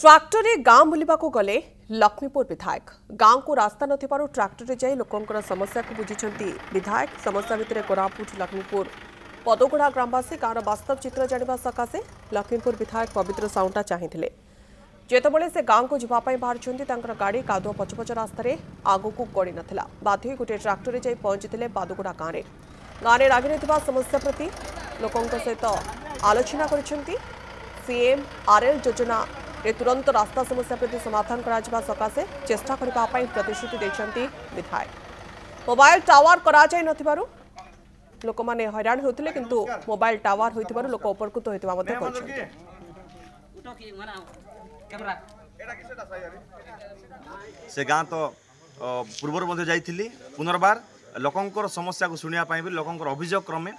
tractor गाँ बुलवा गले लक्ष्मीपुर विधायक गाँव को रास्ता नथिबारु ट्राक्टर जाई लोकंकर समस्या को बुझिछंती विधायक समस्या भितर कोरापुट लक्ष्मीपुर पदगुड़ा ग्रामवासी गाँव वास्तव चित्र जानिबा सकाशे लक्ष्मीपुर विधायक पवित्र साउंटा चाहिथिले जेतबेले से गाँव को जीवाई बाहर गाड़ी कादुआ पछपछ रास्तार आग को गड़ी नाला बाध्य गोटे ट्राक्टर जाई पहुंची पादगुड़ा गाँव में रागिनी समस्या प्रति लोकों सहित आलोचना कर सीएम आरएल योजना तुरंत रास्ता समस्या प्रति समाधान करा सकाशे चेष्टा करने प्रतिश्रुति देते विधायक मोबाइल टावर कराई नथिबारु लोक मैंने हैरान होते किंतु मोबाइल टावर होइथिबारु लोक उपकृत होइथिबा से गाँ तो पूर्वर मध्य जाइथिली पुनर्बार लोकंकर समस्या को सुनिया भी लोकंकर अभियोग क्रमे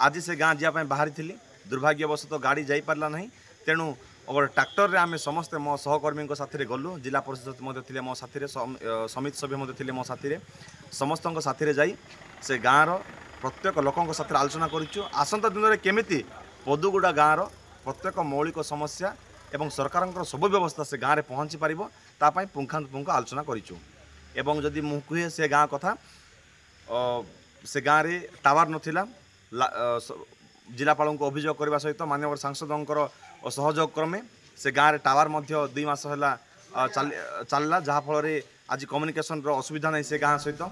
आज से गाँ जावाई बाहरी थी दुर्भाग्यवशत गाड़ी जाई पारला नहीं तेणु और ट्रैक्टर रे आमे समस्त मो सहकर्मी साथी गलु जिला परिषद मो साथी समिति सभ्य थे मो साथी समस्त साथी जाई से गाँव प्रत्येक लोकों साथ आलोचना करूँ आसंता दिन में केमिति पदुगुड़ा गाँव प्रत्येक मौलिक समस्या एवं सरकार सब व्यवस्था से गाँव में पहुँची पार तापाई पुंखानुपुंख आलोचना करूँ जदि मु कहे से गाँ कथा से गाँव में टावर नथिला जिलापाल को अभियोग करने सहित माननीय सांसदों सहयोग क्रमे से गाँव में टावर 2 मास है चलला जहाँफल आज कम्युनिकेशन असुविधा नहीं से गाँव सहित